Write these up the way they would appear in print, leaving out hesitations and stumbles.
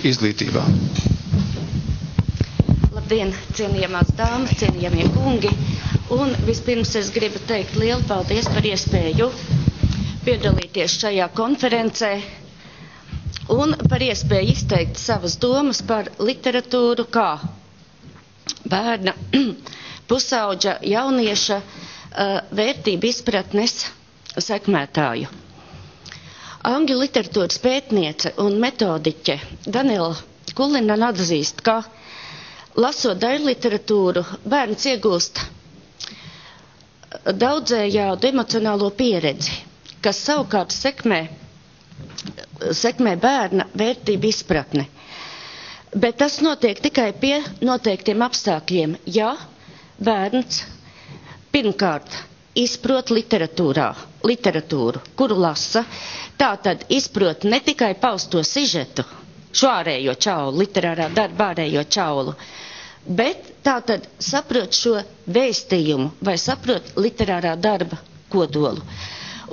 Izglītībā. Labdien, cienījamās dāmas, cienījamie kungi, un vispirms es gribu teikt lielu paldies par iespēju piedalīties šajā konferencē un par iespēju izteikt savas domas par literatūru kā bērna, pusauģa, jaunieša vērtību izpratnes sekmētāju. Angļu literatūras pētniece un metodiķe Daniela Kulinen atzīst, ka, lasot daļu literatūru, bērns iegūst daudzējādu emocionālo pieredzi, kas savukārt sekmē bērna vērtību izpratni. Bet tas notiek tikai pie noteiktiem apstākļiem, ja bērns pirmkārt izprot literatūru, kuru lasa, tātad izprot ne tikai pausto sižetu, šo ārējo čaulu, literārā darba ārējo čaulu, bet tātad saprot šo vēstījumu vai saprot literārā darba kodolu.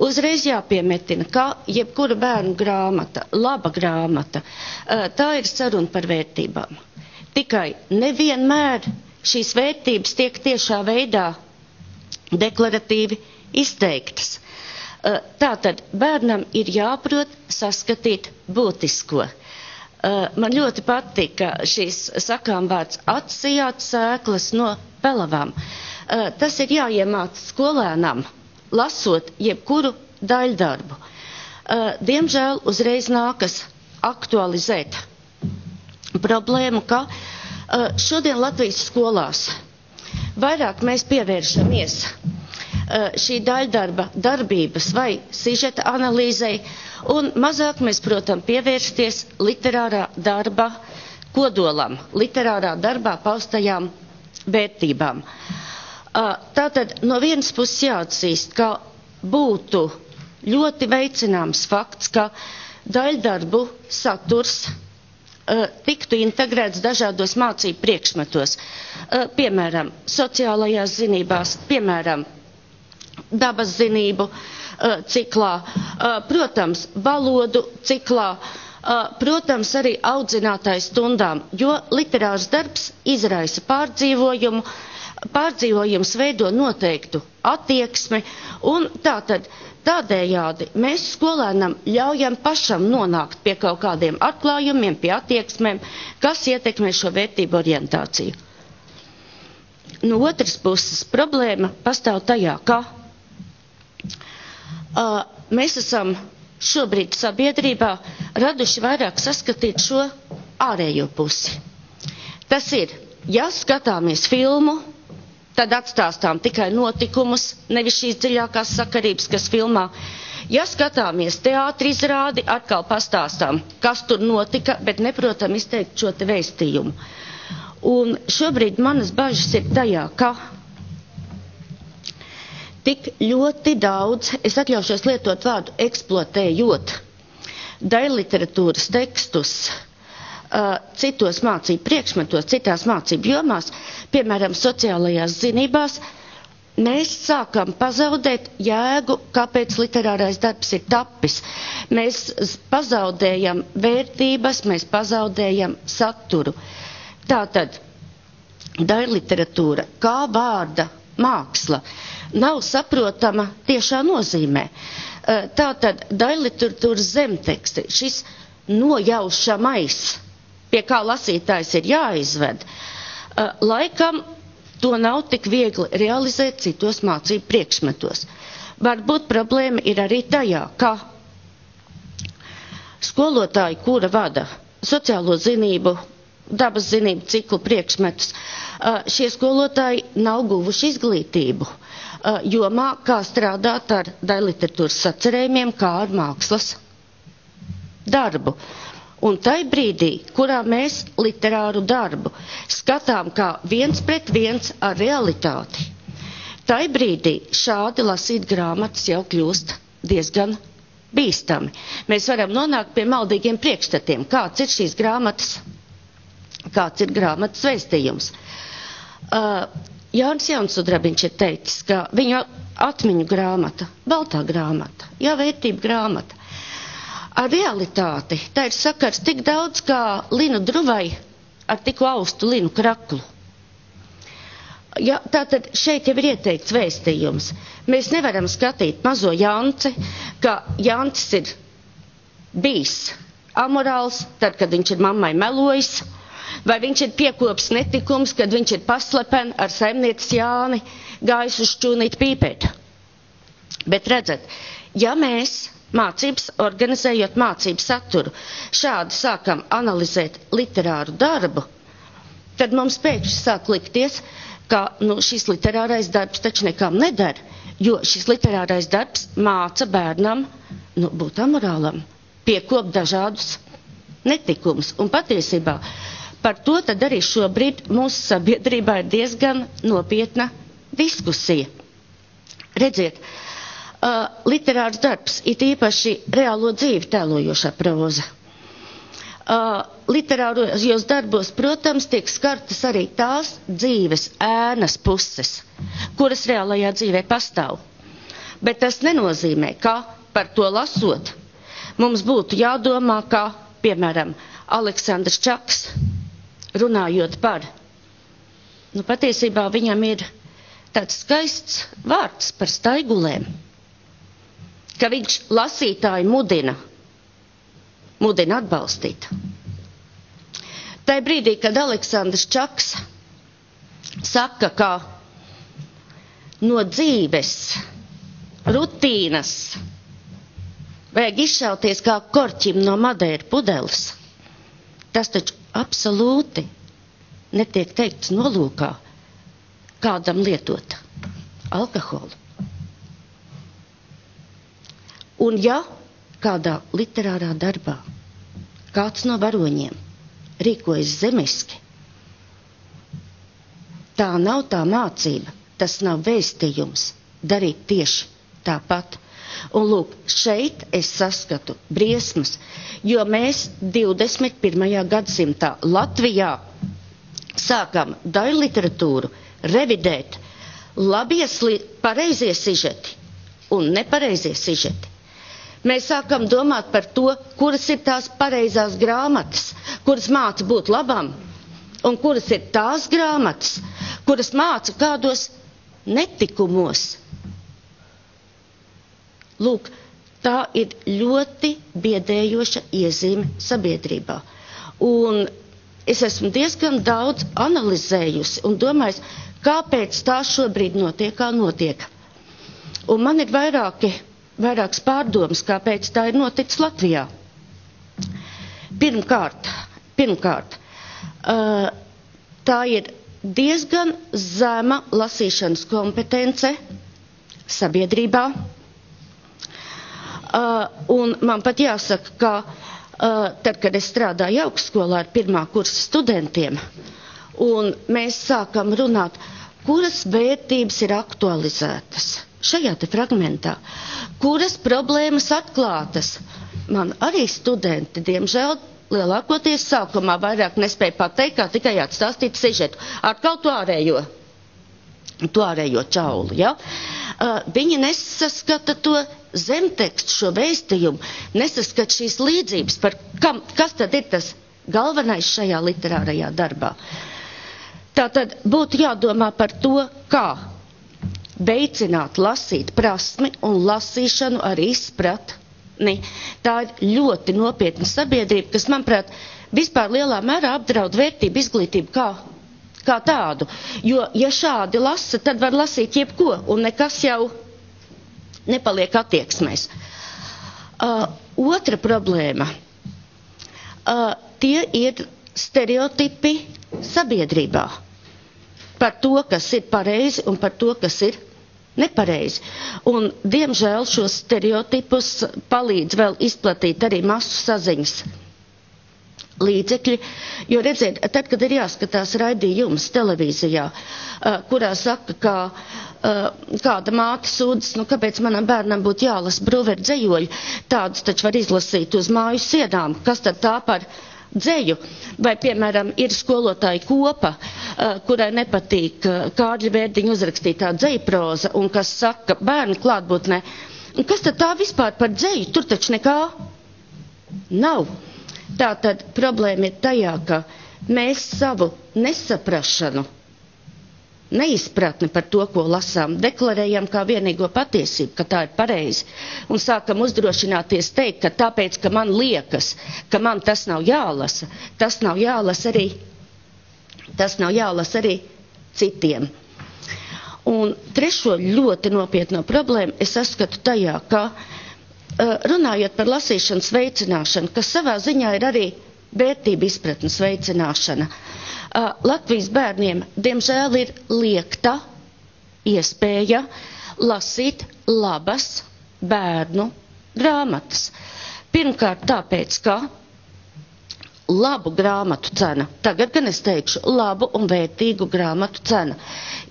Uzreiz jāpiemetina, ka jebkura bērnu grāmata, laba grāmata, tā ir saruna par vērtībām. Tikai nevienmēr šīs vērtības tiek tiešā veidā deklaratīvi izteiktas. Tātad bērnam ir jāprot saskatīt būtisko. Man ļoti patika šīs sakāmvārds atsijāt sēklas no pelavām. Tas ir jāiemāc skolēnam, lasot jebkuru daļdarbu. Diemžēl uzreiz nākas aktualizēt problēmu, ka šodien Latvijas skolās vairāk mēs pievēršamies šī daļdarba darbības vai sižeta analīzei, un mazāk mēs, protams, pievērsties literārā darba kodolam, literārā darbā paustajām vērtībām. Tātad no vienas puses jāatzīst, ka būtu ļoti veicināms fakts, ka daļdarbu saturs tiktu integrēts dažādos mācību priekšmetos, piemēram, sociālajās zinībās, piemēram, dabas zinību ciklā, protams, valodu ciklā, protams, arī audzinātāju stundām, jo literārs darbs izraisa pārdzīvojumu, pārdzīvojums veido noteiktu attieksmi, un tādējādi mēs skolēnam ļaujam pašam nonākt pie kaut kādiem atklājumiem, pie attieksmēm, kas ietekmē šo vērtību orientāciju. No otras puses, problēma pastāv tajā, ka mēs esam šobrīd sabiedrībā raduši vairāk saskatīt šo ārējo pusi. Tas ir, ja skatāmies filmu, tad atstāstām tikai notikumus, nevis šīs dziļākās sakarības, kas filmā. Ja skatāmies teātri izrādi, atkal pastāstām, kas tur notika, bet neprotam izteikt šo te vēstījumu. Un šobrīd manas bažas ir tajā, ka tik ļoti daudz, es atļaušos lietot vārdu eksploatējot daļliteratūras tekstus, citos mācību priekšmetos, citās mācību jomās, piemēram, sociālajās zinībās, mēs sākam pazaudēt jēgu, kāpēc literārais darbs ir tapis. Mēs pazaudējam vērtības, mēs pazaudējam saturu. Tātad daļliteratūra kā vārda māksla nav saprotama tiešā nozīmē. Tātad daļliteratūras zemteksti, šis nojaušamais, pie kā lasītājs ir jāizved, laikam to nav tik viegli realizēt citos mācību priekšmetos. Varbūt problēma ir arī tajā, ka skolotāji, kura vada sociālo zinību, dabas zinību ciklu priekšmetus, šie skolotāji nav guvuši izglītību jomā, kā strādāt ar daļliteratūras sacerējumiem, kā ar mākslas darbu. Un tai brīdī, kurā mēs literāru darbu skatām kā viens pret viens ar realitāti, tai brīdī šādi lasīt grāmatas jau kļūst diezgan bīstami. Mēs varam nonākt pie maldīgiem priekšstatiem, kāds ir šīs grāmatas, kāds ir grāmatas vēstījums. Jānis Jaunsudrabiņš ir teicis, ka viņu atmiņu grāmata, baltā grāmata, vērtība grāmata. ar realitāti. Tā ir sakars tik daudz kā linu druvai ar tikko austu linu kraklu. Ja, tātad šeit jau ir ieteikts vēstījums. Mēs nevaram skatīt mazo Janci, ka Jancis ir bijis amorāls, tad, kad viņš ir mammai melojis, vai viņš ir piekopis netikums, kad viņš ir paslepen ar saimnieces Jāni gājis uz šķūnīt pīpēt. Bet redzat, ja mēs mācības, organizējot mācību saturu, šādi sākam analizēt literāru darbu, tad mums pēkšņi sāk likties, ka šis literārais darbs taču nekam nedara, jo šis literārais darbs māca bērnam būt amorālam, piekopt dažādus netikumus. Un patiesībā par to tad arī šobrīd mūsu sabiedrībā ir diezgan nopietna diskusija. Redziet, literārs darbs, it īpaši reālo dzīvi tēlojošā proza. Literāros darbos, protams, tiek skartas arī tās dzīves ēnas puses, kuras reālajā dzīvē pastāv. Bet tas nenozīmē, ka par to lasot, mums būtu jādomā, kā, piemēram, Aleksandrs Čaks, runājot par, patiesībā viņam ir tāds skaists vārds par staigulēm, ka viņš lasītāju mudina atbalstīt. Tai brīdī, kad Aleksandrs Čaks saka, ka no dzīves rutīnas vajag izšauties kā korķim no Madeira pudeles, tas taču absolūti netiek teikts nolūkā kādam lietot alkoholu. Un ja kādā literārā darbā kāds no varoņiem rīkojas zemiski, tā nav tā mācība, tas nav vēstījums darīt tieši tāpat. Un lūk, šeit es saskatu briesmas, jo mēs 21. gadsimtā Latvijā sākam daļu literatūru revidēt pareizie sižeti un nepareizie sižeti. Mēs sākam domāt par to, kuras ir tās pareizās grāmatas, kuras māca būt labam, un kuras ir tās grāmatas, kuras māca kādos netikumos. Lūk, tā ir ļoti biedējoša iezīme sabiedrībā. Un es esmu diezgan daudz analizējusi un domājusi, kāpēc tā šobrīd notiek, kā notiek. Un man ir vairākas pārdomas, kāpēc tā ir noticis Latvijā. Pirmkārt, tā ir diezgan zema lasīšanas kompetence sabiedrībā. Un man pat jāsaka, ka tad, kad es strādāju augstskolā ar pirmā kursa studentiem, un mēs sākam runāt, kuras vērtības ir aktualizētas šajā te fragmentā, kuras problēmas atklātas. Man arī studenti, diemžēl, lielākoties sākumā vairāk nespēja pateikt, kā tikai atstāstīt sižetu. Atkal to ārējo čauli, ja? Viņi nesaskata to zemtekstu, šo vēstījumu, nesaskata šīs līdzības, par kas tad ir tas galvenais šajā literārajā darbā. Tātad būtu jādomā par to, kā veicināt lasīt prasmi un lasīšanu ar izpratni. Tā ir ļoti nopietna sabiedrība, kas, manuprāt, vispār lielā mērā apdraud vērtību izglītību kā tādu. Jo, ja šādi lasa, tad var lasīt jebko, un nekas jau nepaliek attieksmēs. Otra problēma. Tie ir stereotipi sabiedrībā par to, kas ir pareizi un par to, kas ir nepareizi. Un, diemžēl, šos stereotipus palīdz vēl izplatīt arī masu saziņas līdzekļi, jo redziet, tad, kad ir jāskatās raidījums televīzijā, kurā saka, ka kāda māte sūdzas, kāpēc manam bērnam būtu jālasa Bruveru dzejoļi, tādus taču var izlasīt uz māju sienām, kas tad tā par dzeju, vai, piemēram, ir skolotāja kopa, kurai nepatīk Kārļa Vērdiņa uzrakstītā dzejuproza, un kas saka bērnu klātbūtnē, kas tad tā vispār par dzeju, tur taču nekā. Nav. Tātad problēma ir tajā, ka mēs savu nesaprašanu, neizpratni par to, ko lasām, deklarējam kā vienīgo patiesību, ka tā ir pareizi, un sākam uzdrošināties teikt, ka tāpēc, ka man liekas, ka man tas nav jālasa, tas nav jālasa arī citiem. Un trešo ļoti nopietno problēmu es saskatu tajā, ka runājot par lasīšanas veicināšanu, kas savā ziņā ir arī vērtību izpratnes veicināšana, Latvijas bērniem, diemžēl, ir liekta iespēja lasīt labas bērnu grāmatas. Pirmkārt tāpēc, ka labu grāmatu cena, tagad gan es teikšu, labu un vērtīgu grāmatu cena,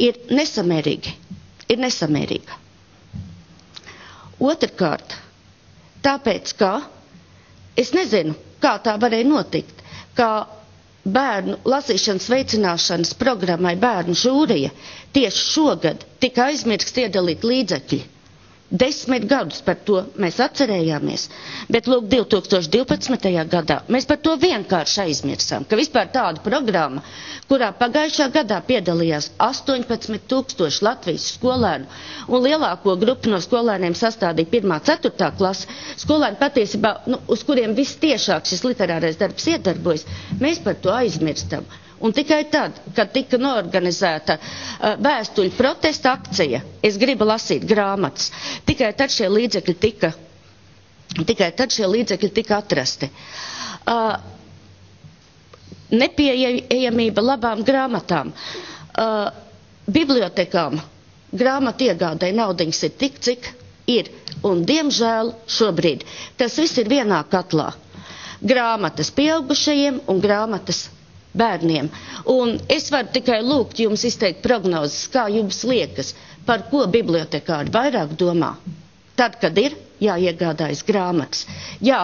ir nesamērīga. Otrkārt, tāpēc, ka es nezinu, kā tā varēja notikt, ka bērnu lasīšanas veicināšanas programmai Bērnu žūrija tieši šogad tika aizmirst iedalīt līdzekļi. 10 gadus par to mēs atcerējāmies, bet lūk 2012. gadā mēs par to vienkārši aizmirsām, ka vispār tāda programma, kurā pagājušā gadā piedalījās 18,000 Latvijas skolēnu un lielāko grupu no skolēniem sastādīja 1.–4. klase, skolēni patiesībā, uz kuriem vistiešāk šis literārais darbs iedarbojas, mēs par to aizmirstam. Un tikai tad, kad tika norganizēta vēstuļu protesta akcija, es gribu lasīt grāmatas, tikai tad šie līdzekļi tika atrasti. Nepieejamība labām grāmatām, bibliotekām, grāmatu iegādai naudiņas ir tik, cik ir, un diemžēl šobrīd tas viss ir vienā katlā. Grāmatas pieaugušajiem un grāmatas bērniem. Un es varu tikai lūgt jums izteikt prognozes, kā jums liekas, par ko bibliotekāri vairāk domā. Tad, kad ir jāiegādājas grāmatas. Jā,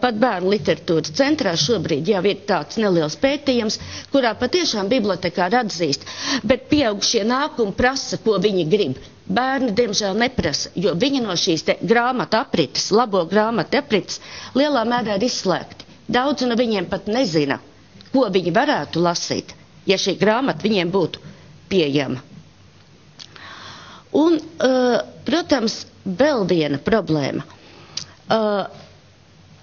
pat Bērnu literatūras centrā šobrīd jau ir tāds neliels pētījums, kurā patiešām bibliotekāri atzīst, bet pieaugušie nāk un prasa, ko viņi grib. Bērni, diemžēl, neprasa, jo viņi no šīs grāmatu aprites, labo grāmatu aprites, lielā mērā ir izslēgti. Daudz no viņiem pat nezina, ko viņi varētu lasīt, ja šī grāmata viņiem būtu pieejama. Un, protams, vēl viena problēma.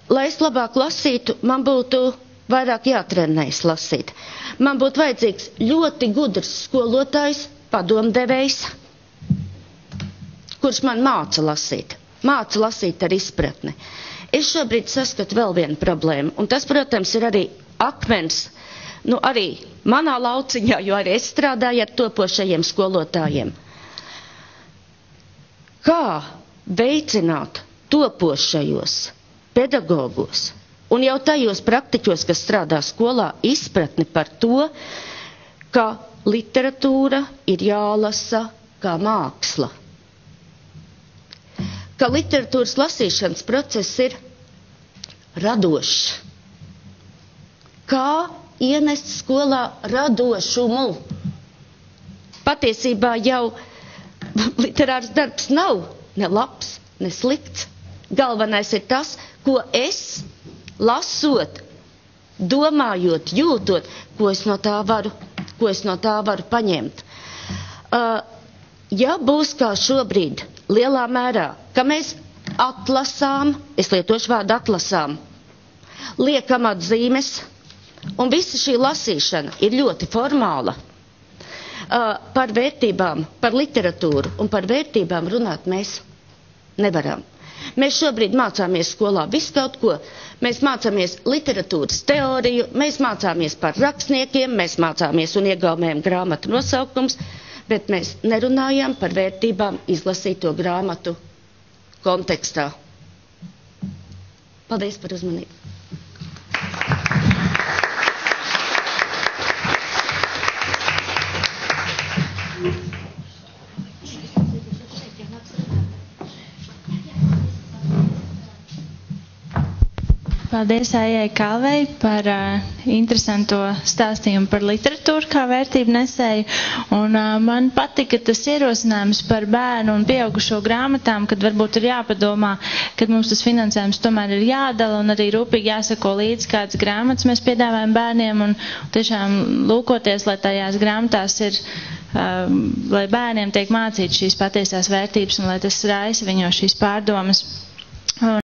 Lai es labāk lasītu, man būtu vairāk jātrenējas lasīt. Man būtu vajadzīgs ļoti gudrs skolotājs, padomdevējs, kurš man māca lasīt ar izpratni. Es šobrīd saskatu vēl vienu problēmu, un tas, protams, ir arī akmens, arī manā lauciņā, jo arī es strādāju ar topošajiem skolotājiem. Kā veicināt topošajos pedagogos un jau tajos praktiķos, kas strādā skolā, izpratni par to, ka literatūra ir jālasa kā māksla. Ka literatūras lasīšanas process ir radošs. Kā ienest skolā radošumu? Patiesībā jau literārs darbs nav ne labs, ne slikts. Galvenais ir tas, ko es lasot, domājot, jūtot, ko es no tā varu paņemt. Ja būs kā šobrīd lielā mērā, ka mēs atlasām, es lietošu vārdu atlasām, liekam atzīmes, un visa šī lasīšana ir ļoti formāla. Par vērtībām, par literatūru un par vērtībām runāt mēs nevaram. Mēs šobrīd mācāmies skolā visu kaut ko. Mēs mācāmies literatūras teoriju, mēs mācāmies par rakstniekiem, mēs mācāmies un iegaumējam grāmatu nosaukums, bet mēs nerunājam par vērtībām izlasīto grāmatu kontekstā. Paldies par uzmanību. Paldies Aijai Kalvei par interesanto stāstījumu par literatūru kā vērtību nesēju. Un man patika tas ierosinājums par bērnu un pieaugušo grāmatām, kad varbūt ir jāpadomā, kad mums tas finansējums tomēr ir jādala un arī rūpīgi jāsako līdz, kādas grāmatas mēs piedāvājam bērniem un tiešām lūkoties, lai tajās grāmatās ir, lai bērniem tiek mācīts šīs patiesās vērtības un lai tas raisa viņos šīs pārdomas.